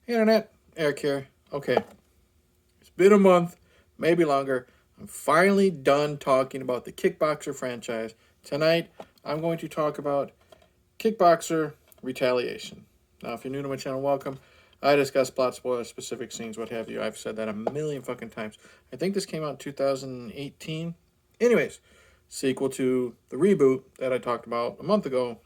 Internet, Eric here. Okay, it's been a month, maybe longer. I'm finally done talking about the Kickboxer franchise. Tonight, I'm going to talk about Kickboxer Retaliation. Now, if you're new to my channel, welcome. I discuss plot spoilers, specific scenes, what have you. I've said that a million fucking times. I think this came out in 2018. Anyways, sequel to the reboot that I talked about a month ago.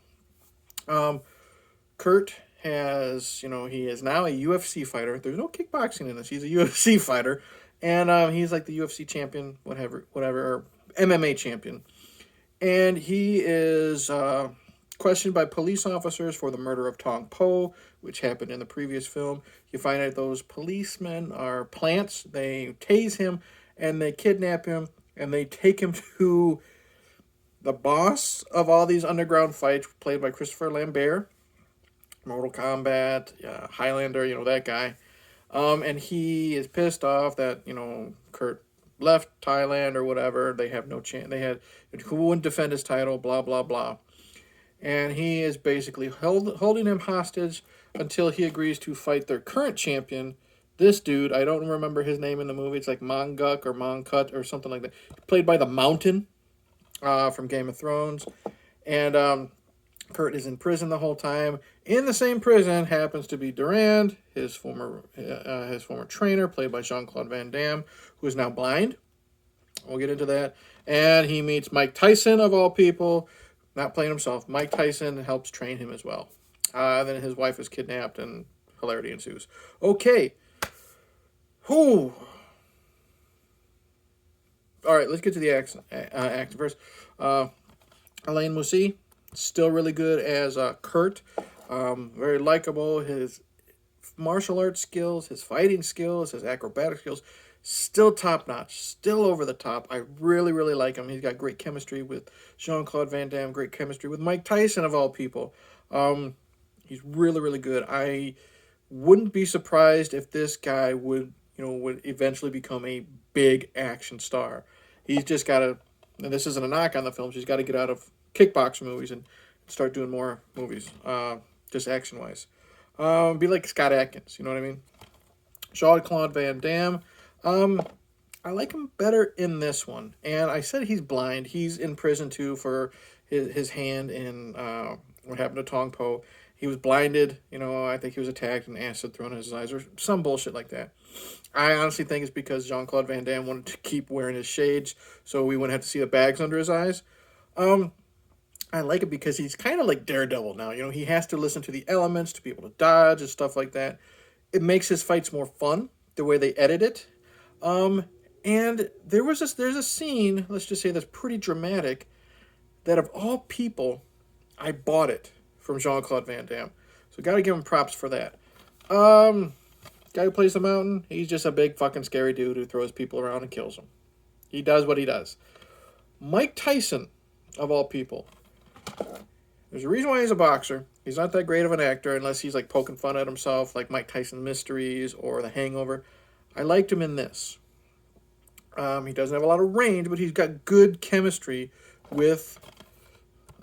Kurt has, he is now a UFC fighter. There's no kickboxing in this. He's a UFC fighter, and he's like the UFC champion, or MMA champion. And he is questioned by police officers for the murder of Tong Po, which happened in the previous film. You find out those policemen are plants. They tase him, and they kidnap him, and they take him to the boss of all these underground fights, played by Christopher Lambert. Mortal Kombat, Highlander, that guy. And he is pissed off that, Kurt left Thailand or whatever. They have no chance. Who wouldn't defend his title, blah, blah, blah. And he is basically holding him hostage until he agrees to fight their current champion. This dude, I don't remember his name in the movie. It's like Monguk or Mongkut or something like that. Played by the Mountain from Game of Thrones. And Kurt is in prison the whole time. In the same prison happens to be Durand, his former trainer, played by Jean-Claude Van Damme, who is now blind. We'll get into that. And he meets Mike Tyson, of all people, not playing himself. Mike Tyson helps train him as well. Then his wife is kidnapped, and hilarity ensues. Okay. Whew. All right, let's get to the action first. Alain Moussi, still really good as Kurt. Very likable. His martial arts skills, his fighting skills, his acrobatic skills, still top notch, still over the top. I really, really like him. He's got great chemistry with Jean-Claude Van Damme, great chemistry with Mike Tyson, of all people. He's really, really good. I wouldn't be surprised if this guy would eventually become a big action star. He's just got to, and this isn't a knock on the films, he's got to get out of kickboxing movies and start doing more movies, just action-wise. Be like Scott Adkins, you know what I mean? Jean-Claude Van Damme, I like him better in this one. And I said he's blind. He's in prison, too, for his hand in what happened to Tong Po. He was blinded, I think he was attacked and acid thrown in his eyes or some bullshit like that. I honestly think it's because Jean-Claude Van Damme wanted to keep wearing his shades so we wouldn't have to see the bags under his eyes. I like it because he's kind of like Daredevil now. He has to listen to the elements to be able to dodge and stuff like that. It makes his fights more fun, the way they edit it. And there's a scene, let's just say that's pretty dramatic, that of all people, I bought it from Jean-Claude Van Damme. So got to give him props for that. Guy who plays the Mountain, he's just a big fucking scary dude who throws people around and kills them. He does what he does. Mike Tyson, of all people. There's a reason why he's a boxer. He's not that great of an actor unless he's like poking fun at himself, like Mike Tyson Mysteries or The Hangover. I liked him in this. He doesn't have a lot of range, but he's got good chemistry with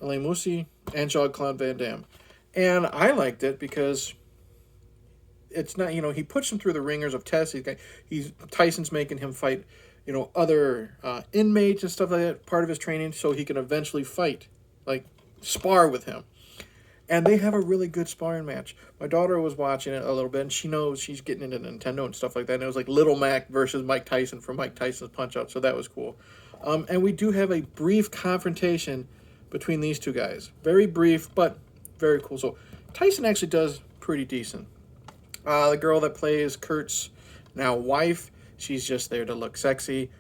Alain Moussi and Jean-Claude Van Damme. And I liked it because it's not, he puts him through the ringers of tests. Tyson's making him fight, other inmates and stuff like that, part of his training, so he can eventually fight, like spar with him. And they have a really good sparring match. My daughter was watching it a little bit, and she knows she's getting into Nintendo and stuff like that. And it was like Little Mac versus Mike Tyson from Mike Tyson's Punch-Out, so that was cool. And we do have a brief confrontation between these two guys. Very brief, but very cool. So Tyson actually does pretty decent. The girl that plays Kurt's now wife, she's just there to look sexy.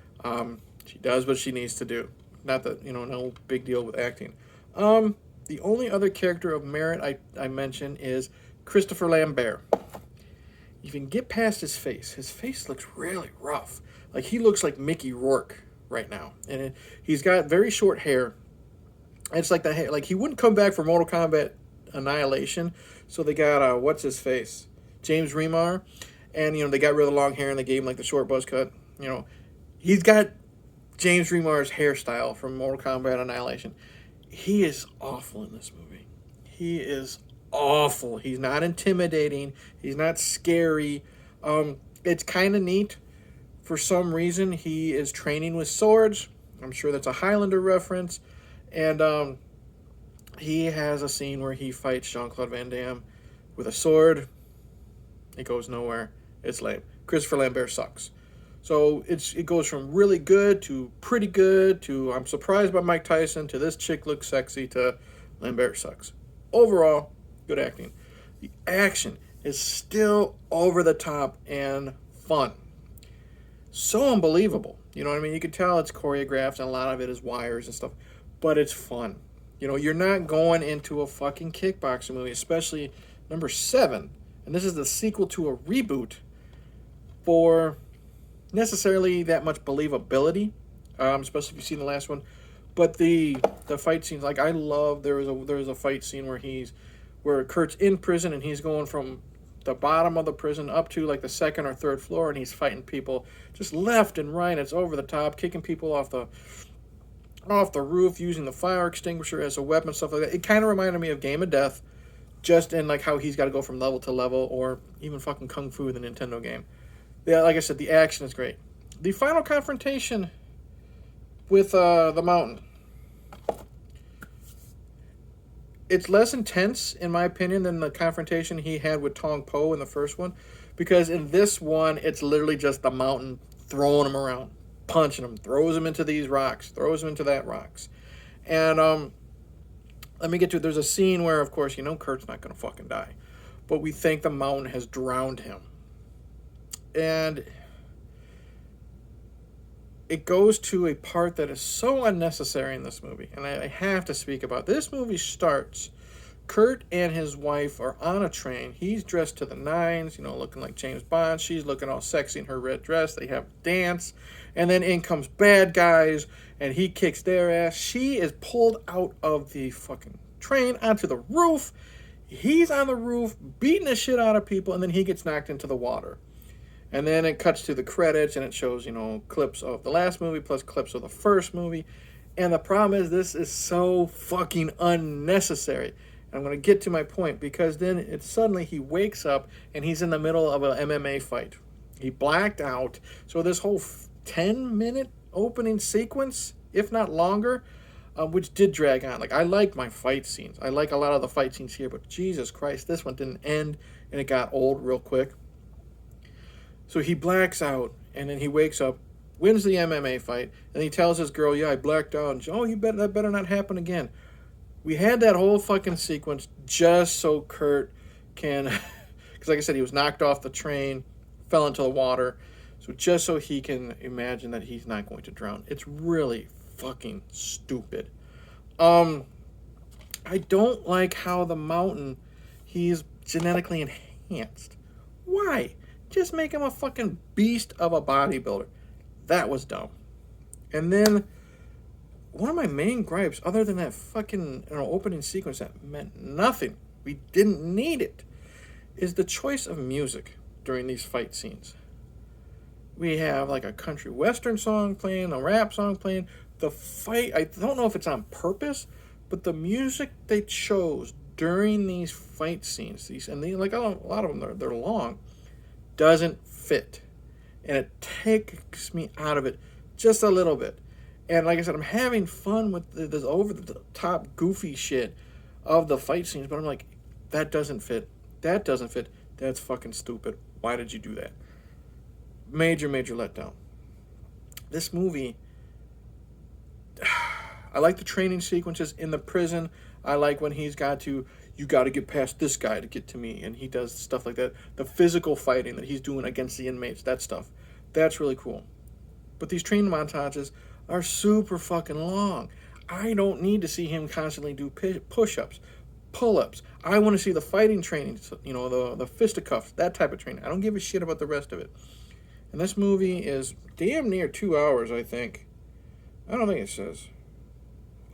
She does what she needs to do. Not that, no big deal with acting. The only other character of merit I mention is Christopher Lambert. You can get past his face. His face looks really rough. Like, he looks like Mickey Rourke right now. And he's got very short hair. It's like the hair. Like, he wouldn't come back for Mortal Kombat Annihilation. So they got, what's his face? James Remar. And, they got rid of the long hair and they gave him, like, the short buzz cut. He's got James Remar's hairstyle from Mortal Kombat Annihilation. He is awful in this movie. He is awful. He's not intimidating. He's not scary. It's kind of neat. For some reason, he is training with swords. I'm sure that's a Highlander reference. And he has a scene where he fights Jean-Claude Van Damme with a sword. It goes nowhere. It's lame. Christopher Lambert sucks. So it goes from really good to pretty good to I'm surprised by Mike Tyson to this chick looks sexy to Lambert sucks. Overall, good acting. The action is still over the top and fun. So unbelievable. You know what I mean? You can tell it's choreographed and a lot of it is wires and stuff, but it's fun. You know, you're not going into a fucking kickboxing movie, especially number 7, and this is the sequel to a reboot, for necessarily that much believability, especially if you've seen the last one. But the fight scenes, like I love, there was a fight scene where Kurt's in prison and he's going from the bottom of the prison up to like the second or third floor, and he's fighting people just left and right. It's over the top, kicking people off the roof, using the fire extinguisher as a weapon, stuff like that. It kind of reminded me of Game of Death, just in like how he's got to go from level to level, or even fucking Kung Fu, the Nintendo game. Yeah, like I said, the action is great. The final confrontation with the mountain, it's less intense, in my opinion, than the confrontation he had with Tong Po in the first one. Because in this one, it's literally just the mountain throwing him around, punching him, throws him into these rocks, throws him into that rocks. And let me get to it. There's a scene where, of course, you know Kurt's not going to fucking die. But we think the mountain has drowned him. And it goes to a part that is so unnecessary in this movie. And I have to speak about it. This movie starts, Kurt and his wife are on a train. He's dressed to the nines, you know, looking like James Bond. She's looking all sexy in her red dress. They have a dance. And then in comes bad guys, and he kicks their ass. She is pulled out of the fucking train onto the roof. He's on the roof beating the shit out of people, and then he gets knocked into the water. And then it cuts to the credits, and it shows, you know, clips of the last movie plus clips of the first movie. And the problem is this is so fucking unnecessary. And I'm going to get to my point, because then it's suddenly he wakes up, and he's in the middle of an MMA fight. He blacked out. So this whole 10-minute opening sequence, if not longer, which did drag on. Like, I like my fight scenes. I like a lot of the fight scenes here, but Jesus Christ, this one didn't end, and it got old real quick. So he blacks out, and then he wakes up, wins the MMA fight, and he tells his girl, yeah, I blacked out. And she, oh, that better not happen again. We had that whole fucking sequence just so Kurt can, because like I said, he was knocked off the train, fell into the water, so just so he can imagine that he's not going to drown. It's really fucking stupid. I don't like how the mountain, he's genetically enhanced. Why? Just make him a fucking beast of a bodybuilder. That was dumb. And then, one of my main gripes, other than that fucking opening sequence that meant nothing, we didn't need it, is the choice of music during these fight scenes. We have like a country western song playing, a rap song playing. The fight, I don't know if it's on purpose, but the music they chose during these fight scenes, like a lot of them, they're long, doesn't fit. And it takes me out of it just a little bit. And like I said, I'm having fun with this over-the-top goofy shit of the fight scenes, but I'm like, that doesn't fit. That doesn't fit. That's fucking stupid. Why did you do that? Major letdown. This movie, I like the training sequences in the prison. I like when you got to get past this guy to get to me, and he does stuff like that. The physical fighting that he's doing against the inmates, that stuff, that's really cool. But these training montages are super fucking long. I don't need to see him constantly do push-ups, pull-ups. I want to see the fighting training, you know, the fisticuffs, that type of training. I don't give a shit about the rest of it. And this movie is damn near 2 hours, I think. I don't think it says.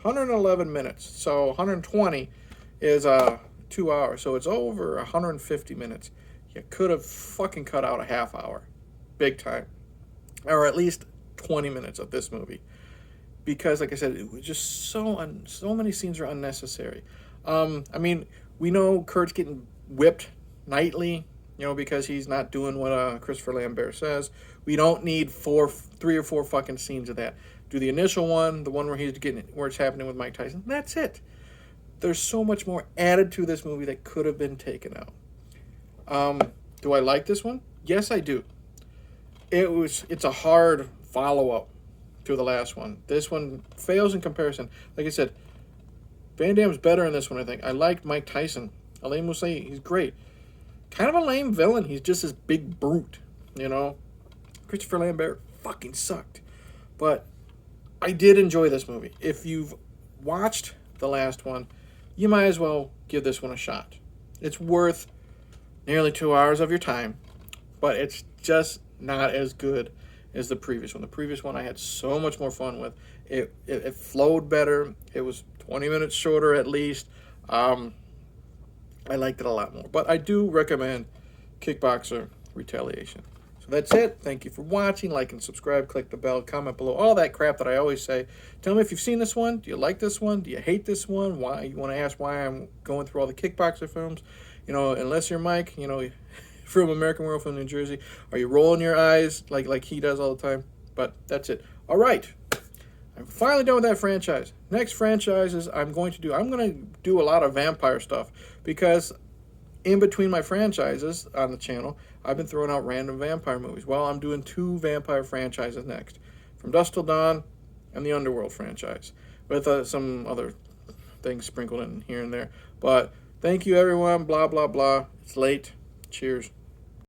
111 minutes. So 120 is 2 hours. So it's over 150 minutes. You could have fucking cut out a half hour. Big time. Or at least 20 minutes of this movie. Because, like I said, it was just so many scenes are unnecessary. I mean, We know Kurt's getting whipped nightly, because he's not doing what Christopher Lambert says. We don't need 3 or 4 fucking scenes of that. Do the initial one, the one where it's happening with Mike Tyson. That's it. There's so much more added to this movie that could have been taken out. Do I like this one? Yes, I do. It's a hard follow-up to the last one. This one fails in comparison. Like I said, Van Damme's better in this one, I think. I liked Mike Tyson. Alain Mousset, he's great. Kind of a lame villain. He's just this big brute, Christopher Lambert fucking sucked. But I did enjoy this movie. If you've watched the last one, you might as well give this one a shot. It's worth nearly 2 hours of your time, but it's just not as good as the previous one. The previous one I had so much more fun with. It flowed better. It was 20 minutes shorter at least. I liked it a lot more. But I do recommend Kickboxer Retaliation. So that's it. Thank you for watching. Like and subscribe. Click the bell. Comment below. All that crap that I always say. Tell me if you've seen this one. Do you like this one? Do you hate this one? Why? You want to ask why I'm going through all the Kickboxer films? Unless you're Mike, from American Werewolf in New Jersey, are you rolling your eyes like he does all the time? But that's it. All right. I'm finally done with that franchise. Next franchises I'm going to do a lot of vampire stuff, because in between my franchises on the channel, I've been throwing out random vampire movies. Well, I'm doing 2 vampire franchises next. From Dusk Till Dawn and the Underworld franchise, with some other things sprinkled in here and there. But thank you, everyone. Blah, blah, blah. It's late. Cheers.